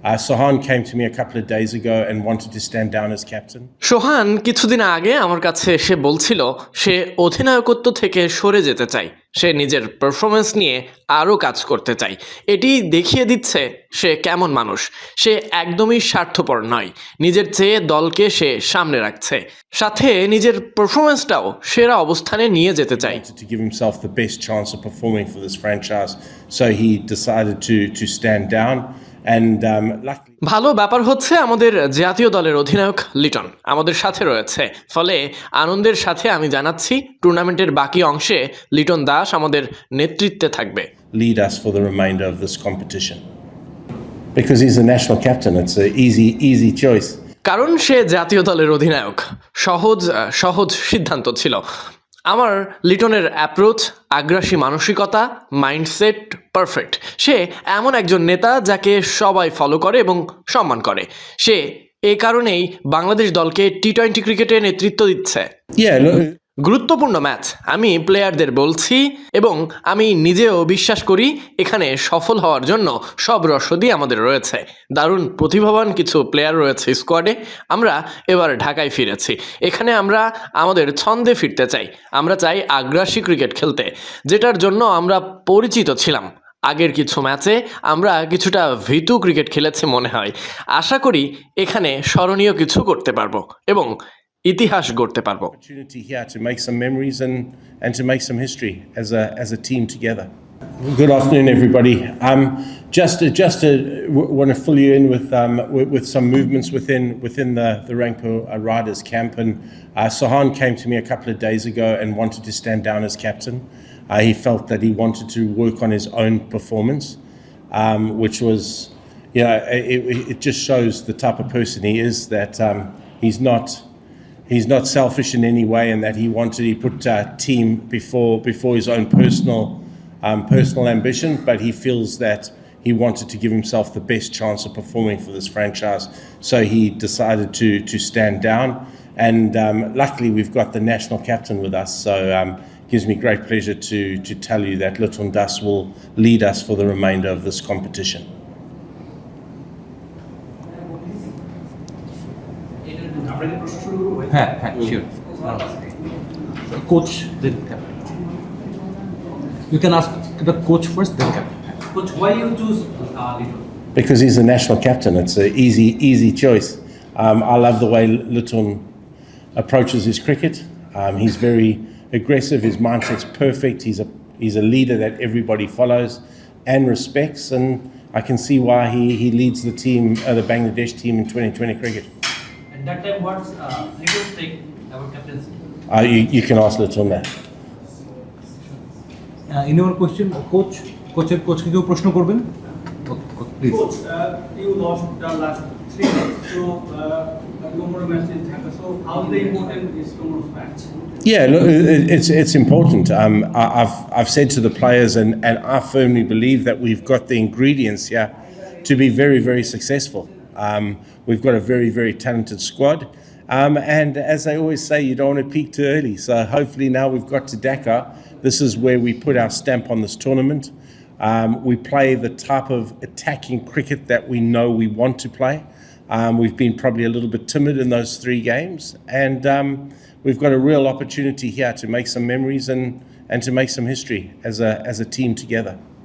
Sohan came to me a couple of days ago and wanted to stand down as captain. সোহান কিছুদিন আগে আমার কাছে এসে বলছিল সে অধিনায়কত্ব থেকে সরে যেতে চায়, সে নিজের পারফরমেন্স নিয়ে আরও কাজ করতে চায়। এটি দেখিয়ে দিচ্ছে সে কেমন মানুষ। সে একদমই স্বার্থপর নয়, নিজের চেয়ে দলকে সে সামনে রাখছে, সাথে নিজের পারফরমেন্সটাও সেরা অবস্থানে নিয়ে যেতে চায়। He wanted to give himself the best chance of performing for this franchise, so he decided to stand down. And luckily, ভালো ব্যাপার হচ্ছে আমাদের জাতীয় দলের অধিনায়ক লিটন আমাদের সাথে রয়েছে, ফলে আনন্দের সাথে আমি জানাচ্ছি টুর্নামেন্টের বাকি অংশে লিটন দাস আমাদের নেতৃত্বে থাকবে। lead us for the remainder of this competition. Because he's the national captain, it's an easy choice. কারণ সে জাতীয় দলের অধিনায়ক। সহজ সিদ্ধান্ত ছিল আমার। লিটনের অ্যাপ্রোচ, আগ্রাসী মানসিকতা, মাইন্ডসেট পারফেক্ট। সে এমন একজন নেতা যাকে সবাই ফলো করে এবং সম্মান করে। সে এই কারণেই বাংলাদেশ দলকে টি-20 ক্রিকেটে নেতৃত্ব দিচ্ছে। Yeah, look, গুরুত্বপূর্ণ ম্যাচ, আমি প্লেয়ারদের বলছি এবং আমি নিজেও বিশ্বাস করি এখানে সফল হওয়ার জন্য সব রসদই আমাদের রয়েছে। দারুণ প্রতিভাবান কিছু প্লেয়ার রয়েছে স্কোয়াডে। আমরা এবার ঢাকায় ফিরেছি। এখানে আমরা আমাদের ছন্দে ফিরতে চাই। আমরা চাই আগ্রাসী ক্রিকেট খেলতে, যেটার জন্য আমরা পরিচিত ছিলাম। আগের কিছু ম্যাচে আমরা কিছুটা ভীতু ক্রিকেট খেলেছি মনে হয়। আশা করি এখানে স্মরণীয় কিছু করতে পারবো এবং ইতিহাস গড়তে পারবো। opportunity here to make some memories and to make some history as a team together. Good afternoon, everybody. Want to fill you in with some movements within the Rangpo Riders camp. And Sohan came to me a couple of days ago and wanted to stand down as captain. He felt that he wanted to work on his own performance, which was, it just shows the type of person he is. That he's not selfish in any way, and that he put team before his own personal ambition, but he feels that he wanted to give himself the best chance of performing for this franchise, so he decided to stand down. And luckily we've got the national captain with us, so gives me great pleasure to tell you that Litun Das will lead us for the remainder of this competition. Sure. Coach, then captain. You can ask the coach first, then captain. Coach, why you choose Little? Because he's the national captain, it's an easy choice. I love the way Litun approaches his cricket. He's very aggressive, his mindset's perfect. He's a leader that everybody follows and respects, and I can see why he leads the team, the Bangladesh team in 2020 cricket. At that time, what's Little's take about captaincy? You can ask Litun that. In your question, coach কি কেউ প্রশ্ন করবেন? Please. Coach, you lost the last 3 games, so tomorrow match is Dhaka. So how important is tomorrow's match? Yeah, look, it's important. I've said to the players, and I firmly believe that we've got the ingredients here to be very, very successful. We've got a very, very talented squad. And as they always say, you don't want to peak too early. So hopefully now we've got to Dakar. This is where we put our stamp on this tournament. We play the type of attacking cricket that we know we want to play. We've been probably a little bit timid in those 3 games. And we've got a real opportunity here to make some memories and to make some history as a team together.